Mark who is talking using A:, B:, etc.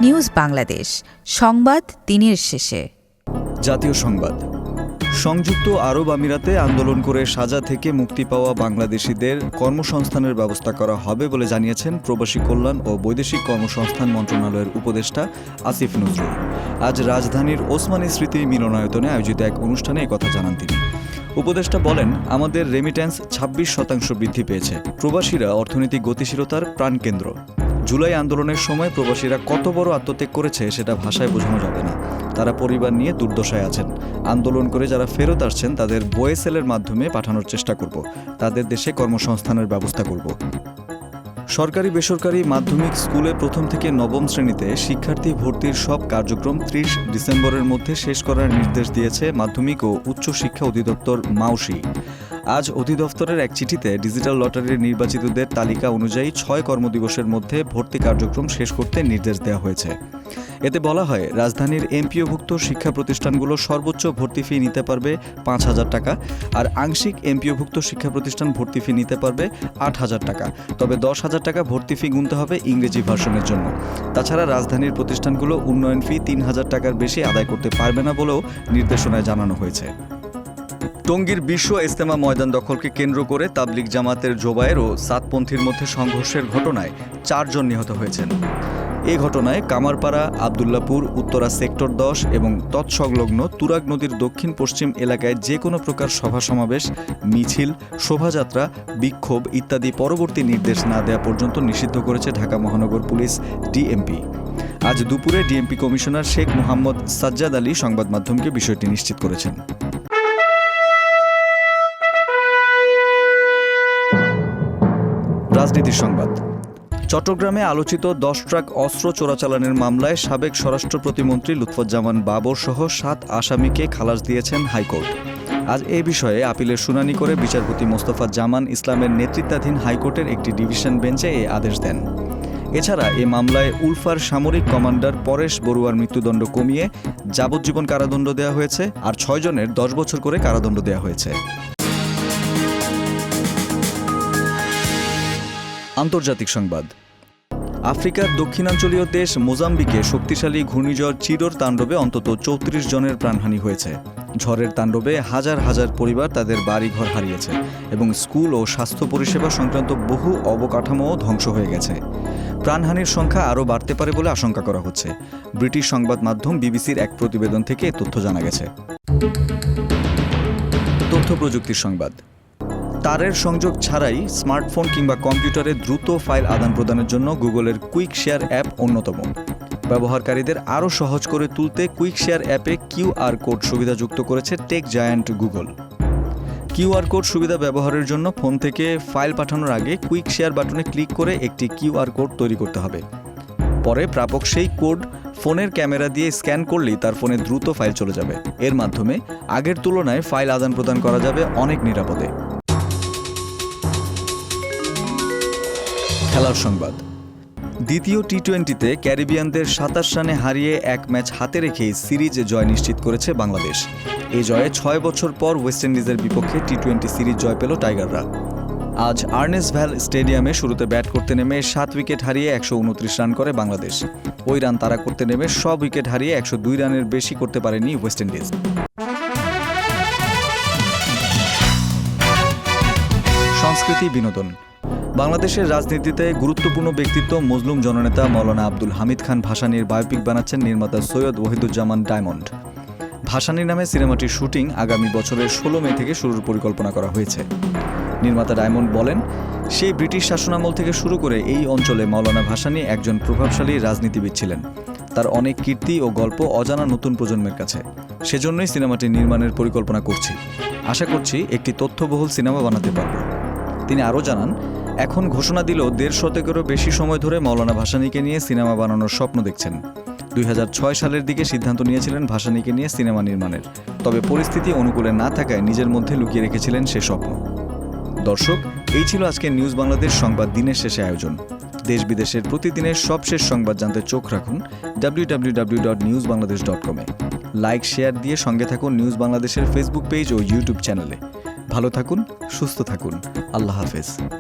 A: News Bangladesh সংবাদ দিনের শেষে।
B: জাতীয় সংবাদ। সংযুক্ত আরব আমিরাতে আন্দোলন করে সাজা থেকে মুক্তি পাওয়া বাংলাদেশিদের কর্মসংস্থানের ব্যবস্থা করা হবে বলে জানিয়েছেন প্রবাসী কল্যাণ ও বৈদেশিক কর্মসংস্থান মন্ত্রণালয়ের উপদেষ্টা আসিফ নজরুল। আজ রাজধানীর ওসমানী স্মৃতি মিলনায়তনে আয়োজিত এক অনুষ্ঠানে একথা জানান তিনি। উপদেষ্টা বলেন, আমাদের রেমিট্যান্স 26% বৃদ্ধি পেয়েছে। প্রবাসীরা অর্থনৈতিক গতিশীলতার প্রাণকেন্দ্র। জুলাই আন্দোলনের সময় প্রবাসীরা কত বড় আত্মত্যাগ করেছে সেটা ভাষায় বোঝানো যাবে না। তারা পরিবার নিয়ে দুর্দশায় আছেন। আন্দোলন করে যারা ফেরত আসছেন তাদের বয়েসেলের মাধ্যমে পাঠানোর চেষ্টা করব। তাদের দেশে কর্মসংস্থানের ব্যবস্থা করব। সরকারি বেসরকারি মাধ্যমিক স্কুলে প্রথম থেকে নবম শ্রেণীতে শিক্ষার্থী ভর্তির সব কার্যক্রম 30 ডিসেম্বরের মধ্যে শেষ করার নির্দেশ দিয়েছে মাধ্যমিক ও উচ্চ শিক্ষা অধিদপ্তর মাউসি। আজ অধিদপ্তরের এক চিঠিতে ডিজিটাল লটারির নির্বাচিতদের তালিকা অনুযায়ী 6 কর্মদিবসের মধ্যে ভর্তি কার্যক্রম শেষ করতে নির্দেশ দেওয়া হয়েছে। এতে বলা হয়, রাজধানীর এমপিওভুক্ত শিক্ষা প্রতিষ্ঠানগুলো সর্বোচ্চ ভর্তি ফি নিতে পারবে 5,000 টাকা, আর আংশিক এমপিওভুক্ত শিক্ষা প্রতিষ্ঠান ভর্তি ফি নিতে পারবে 8,000 টাকা। তবে 10,000 টাকা ভর্তি ফি গুনতে হবে ইংরেজি ভার্সনের জন্য। তাছাড়া রাজধানীর প্রতিষ্ঠানগুলো উন্নয়ন ফি 3,000 টাকার বেশি আদায় করতে পারবে না বলেও নির্দেশনায় জানানো হয়েছে। টঙ্গীর বিশ্ব ইজতেমা ময়দান দখলকে কেন্দ্র করে তাবলিগ জামাতের জোবায়ের ও সাতপন্থীর মধ্যে সংঘর্ষের ঘটনায় 4 জন নিহত হয়েছেন। এই ঘটনায় কামারপাড়া, আবদুল্লাপুর, উত্তরা সেক্টর 10 এবং তৎসংলগ্ন তুরাগ নদীর দক্ষিণ পশ্চিম এলাকায় যে কোনো প্রকার সভা সমাবেশ, মিছিল, শোভাযাত্রা, বিক্ষোভ ইত্যাদি পরবর্তী নির্দেশ না দেওয়া পর্যন্ত নিষিদ্ধ করেছে ঢাকা মহানগর পুলিশ ডিএমপি। আজ দুপুরে ডিএমপি কমিশনার শেখ মোহাম্মদ সাজ্জাদ আলী সংবাদ মাধ্যমকে বিষয়টি নিশ্চিত করেছেন। রাজনীতির সংবাদ। চট্টগ্রামে আলোচিত 10 ট্রাক অস্ত্র চোরাচালানের মামলায় সাবেক স্বরাষ্ট্র প্রতিমন্ত্রী লুৎফুজ্জামান বাবর সহ 7 আসামিকে খালাস দিয়েছেন হাইকোর্ট। আজ এ বিষয়ে আপিলের শুনানি করে বিচারপতি মোস্তফা জামান ইসলামের নেতৃত্বাধীন হাইকোর্টের একটি ডিভিশন বেঞ্চে এ আদেশ দেন। এছাড়া এ মামলায় উলফার সামরিক কমান্ডার পরেশ বড়ুয়ার মৃত্যুদণ্ড কমিয়ে যাবজ্জীবন কারাদণ্ড দেওয়া হয়েছে, আর 6 জনের 10 বছর করে কারাদণ্ড দেওয়া হয়েছে। আন্তর্জাতিক সংবাদ। আফ্রিকার দক্ষিণাঞ্চলীয় দেশ মোজাম্বিকে শক্তিশালী ঘূর্ণিঝড় চিডোর তাণ্ডবে অন্তত 34 জনের প্রাণহানি হয়েছে। ঝড়ের তাণ্ডবে হাজার হাজার পরিবার তাদের বাড়িঘর হারিয়েছে এবং স্কুল ও স্বাস্থ্য পরিষেবা সংক্রান্ত বহু অবকাঠামোও ধ্বংস হয়ে গেছে। প্রাণহানির সংখ্যা আরও বাড়তে পারে বলে আশঙ্কা করা হচ্ছে। ব্রিটিশ সংবাদ মাধ্যম বিবিসির এক প্রতিবেদন থেকে এ তথ্য জানা গেছে। তথ্য প্রযুক্তির সংবাদ। তারের সংযোগ ছাড়াই স্মার্টফোন কিংবা কম্পিউটারে দ্রুত ফাইল আদান প্রদানের জন্য গুগলের কুইক শেয়ার অ্যাপ অন্যতম। ব্যবহারকারীদের আরও সহজ করে তুলতে কুইক শেয়ার অ্যাপে কিউআর কোড সুবিধা যুক্ত করেছে tech giant Google. QR code সুবিধা ব্যবহারের জন্য ফোন থেকে ফাইল পাঠানোর আগে কুইক শেয়ার বাটনে ক্লিক করে একটি কিউআর কোড তৈরি করতে হবে। পরে প্রাপক সেই কোড ফোনের ক্যামেরা দিয়ে স্ক্যান করলেই তার ফোনে দ্রুত ফাইল চলে যাবে। এর মাধ্যমে আগের তুলনায় ফাইল আদান প্রদান করা যাবে অনেক নিরাপদে। খেলার সংবাদ। দ্বিতীয় টি-20তে ক্যারিবিয়ানদের 27 রানে হারিয়ে 1 ম্যাচ হাতে রেখেই সিরিজে জয় নিশ্চিত করেছে বাংলাদেশ। এই জয়ে 6 বছর পর ওয়েস্ট ইন্ডিজের বিপক্ষে টি-20 সিরিজ জয় পেল টাইগাররা। আজ আর্নেস্ট ভ্যাল স্টেডিয়ামে শুরুতে ব্যাট করতে নেমে 7 উইকেট হারিয়ে 129 রান করে বাংলাদেশ। ওই রান তাড়া করতে নেমে সব উইকেট হারিয়ে 102 রানের বেশি করতে পারেনি ওয়েস্ট ইন্ডিজ। সংস্কৃতি বিনোদন। বাংলাদেশের রাজনীতিতে গুরুত্বপূর্ণ ব্যক্তিত্ব মজলুম জননেতা মাওলানা আব্দুল হামিদ খান ভাসানীর বায়োপিক বানাচ্ছেন নির্মাতা সৈয়দ ওয়াহিদুজ্জামান ডায়মন্ড। ভাসানী নামে সিনেমাটির শুটিং আগামী বছরের 16 মে থেকে শুরুর পরিকল্পনা করা হয়েছে। নির্মাতা ডায়মন্ড বলেন, সেই ব্রিটিশ শাসনামল থেকে শুরু করে এই অঞ্চলে মাওলানা ভাসানী একজন প্রভাবশালী রাজনীতিবিদ ছিলেন। তার অনেক কীর্তি ও গল্প অজানা নতুন প্রজন্মের কাছে। সেজন্যই সিনেমাটি নির্মাণের পরিকল্পনা করছি। আশা করছি একটি তথ্যবহুল সিনেমা বানাতে পারব। তিনি আরও জানান, এখন ঘোষণা দিলেও 1.5 শতকেরও বেশি সময় ধরে মাওলানা ভাসানীকে নিয়ে সিনেমা বানানোর স্বপ্ন দেখছেন। 2006 সালের দিকে সিদ্ধান্ত নিয়েছিলেন ভাসানীকে নিয়ে সিনেমা নির্মাণের। তবে পরিস্থিতি অনুকূলে না থাকায় নিজের মধ্যে লুকিয়ে রেখেছিলেন সে স্বপ্ন। দর্শক, এই ছিল আজকের নিউজ বাংলাদেশ সংবাদ দিনের শেষে আয়োজন। দেশ বিদেশের প্রতিদিনের সবশেষ সংবাদ জানতে চোখ রাখুন www.newsbangladesh.com-এ। লাইক শেয়ার দিয়ে সঙ্গে থাকুন নিউজ বাংলাদেশের ফেসবুক পেজ ও ইউটিউব চ্যানেলে। ভালো থাকুন, সুস্থ থাকুন। আল্লাহ হাফেজ।